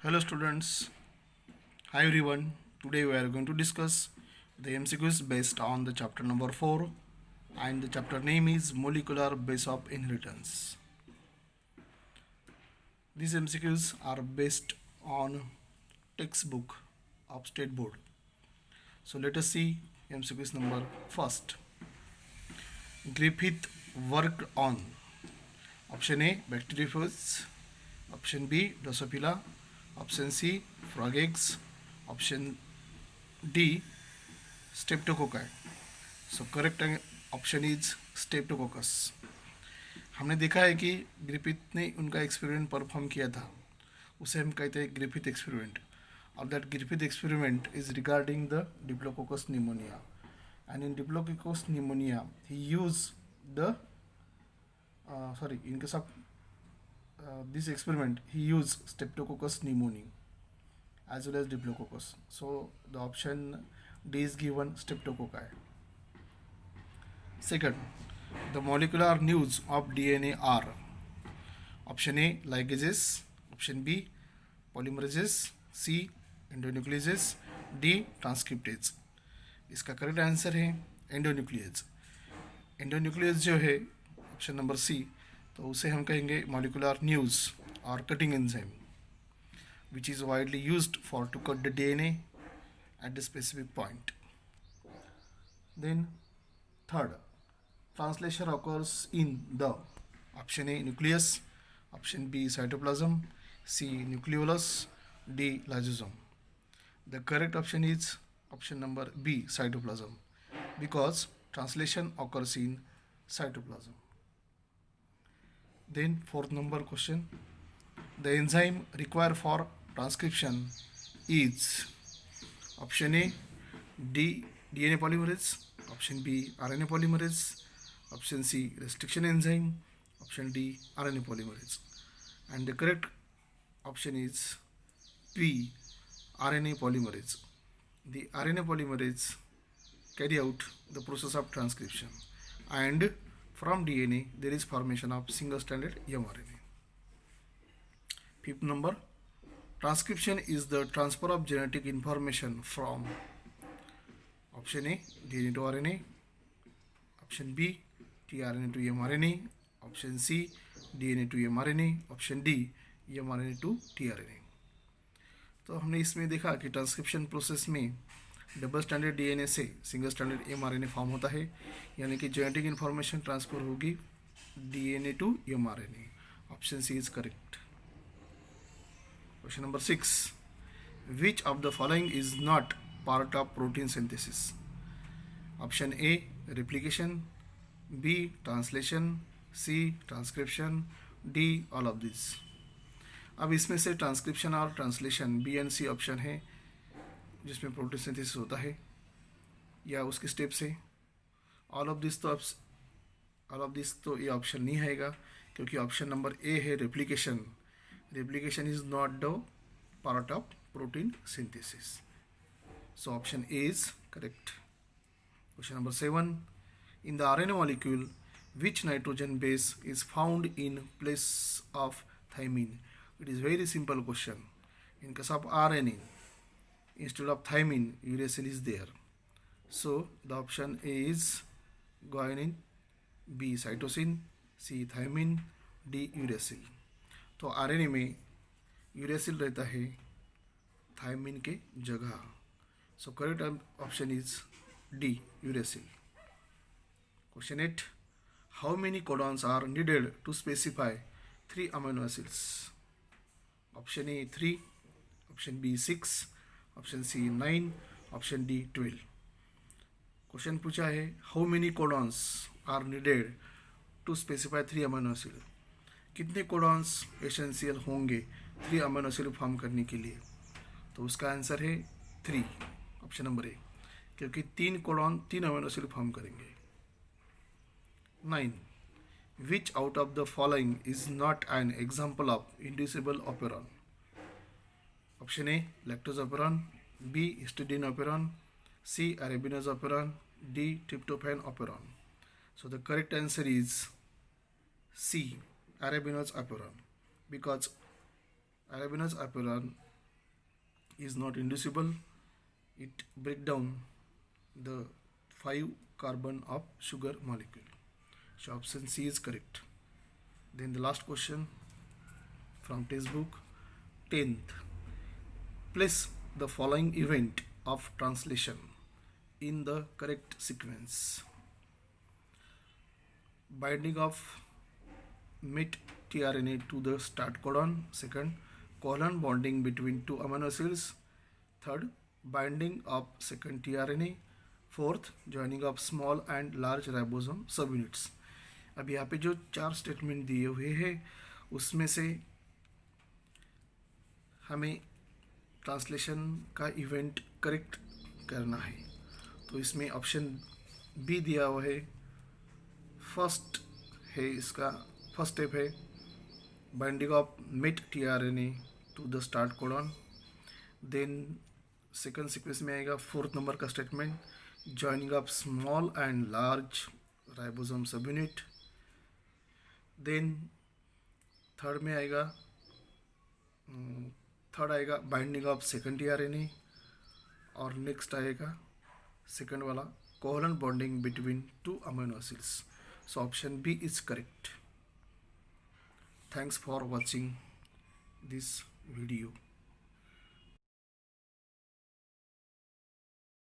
Hello students, hi everyone. Today we are going to discuss the MCQs based on the chapter number 4 and the chapter name is Molecular Base of Inheritance. These MCQs are based on textbook of State Board. So let us see MCQs number first. Griffith worked on option A bacteriophage, option B Drosophila, option C frog eggs, option D streptococci. So correct option is streptococcus. हमने देखा है कि Griffith ने उनका experiment perform किया था, उसे हम कहते हैं ग्रिफिथ एक्सपेरिमेंट. और that Griffith experiment is regarding the diplococcus pneumonia. And in diplococcus pneumonia he use the in case of this experiment he used streptococcus pneumoniae as well as diplococcus. So the option D is given, streptococci. Second, the molecular news of DNA are option A ligases, option B polymerases, C endonucleases, D transcriptase. इसका correct answer है endonuclease. Endonuclease जो है option number C, तो उसे हम कहेंगे molecular news और cutting enzyme which is widely used for to cut the DNA at the specific point. Then third, translation occurs in the option A nucleus, option B cytoplasm, C nucleolus, D lysosome. The correct option is option number B cytoplasm because translation occurs in cytoplasm. Then fourth number question, the enzyme required for transcription is option A D DNA polymerase, option B RNA polymerase, option C restriction enzyme, option D RNA polymerase. And the correct option is B RNA polymerase. The RNA polymerase carry out the process of transcription, and from DNA there is formation of single stranded mRNA. Fifth number, transcription is the transfer of genetic information from option A DNA to RNA, option B tRNA to mRNA, option C DNA to mRNA, option D mRNA to tRNA. तो हमने इसमें देखा कि transcription process में double standard DNA से single standard mRNA form होता है, यानी कि जेनेटिक इन्फॉर्मेशन ट्रांसफर होगी DNA to mRNA. Option C is correct. Question number 6. Which of the following is not part of protein synthesis? Option A replication, B translation, C transcription, D all of these. अब इसमें से transcription और translation B and C option है जिसमें protein synthesis होता है या उसके स्टेप्स है. ऑल ऑफ दिस तो ये ऑप्शन नहीं आएगा क्योंकि ऑप्शन नंबर ए है replication. Replication is not the part of protein synthesis. So option A is correct. Question number 7. In the RNA molecule, which nitrogen base is found in place of thymine? It is very simple question. In case of RNA, instead of thymine, uracil is there. So the option A is guanine, B cytosine, C thymine, D uracil. तो RNA में uracil रहता है thymine के जगह. So correct option is D uracil. Question 8. How many codons are needed to specify 3 amino acids? Option A 3, option B 6, option C 9, option D 12. Question पूछा है how many codons are needed to specify 3 amino acid. कितने codons essential होंगे 3 amino acid form करने के लिए? तो उसका answer है 3, ऑप्शन नंबर ए, क्योंकि 3 कोडॉन 3 अमीनो एसिड फॉर्म करेंगे. 9. Which out of the following is not an example of inducible operon? Option A lactose operon, B histidine operon, C arabinose operon, D tryptophan operon. So the correct answer is C arabinose operon because arabinose operon is not inducible. It break down the 5 carbon of sugar molecule. So option C is correct. Then the last question from textbook 10th. Place the following event of translation in the correct sequence. Binding of mid tRNA to the start codon. Second, covalent bonding between two amino acids. Third, binding of second tRNA. Fourth, joining of small and large ribosome सब units. अब यहाँ पे जो 4 statement दिए हुए हैं उसमें से हमें ट्रांसलेशन का इवेंट करेक्ट करना है. तो इसमें ऑप्शन बी दिया हुआ है. फर्स्ट है इसका फर्स्ट स्टेप है binding of met tRNA to the start codon. Then second sequence में आएगा फोर्थ नंबर का statement joining of small and large ribosome subunit. then third में आएगा बाइंडिंग ऑफ सेकेंड टीआरएनए और नेक्स्ट आएगा सेकेंड वाला covalent bonding between two amino acids. So option B is correct. Thanks for watching this video.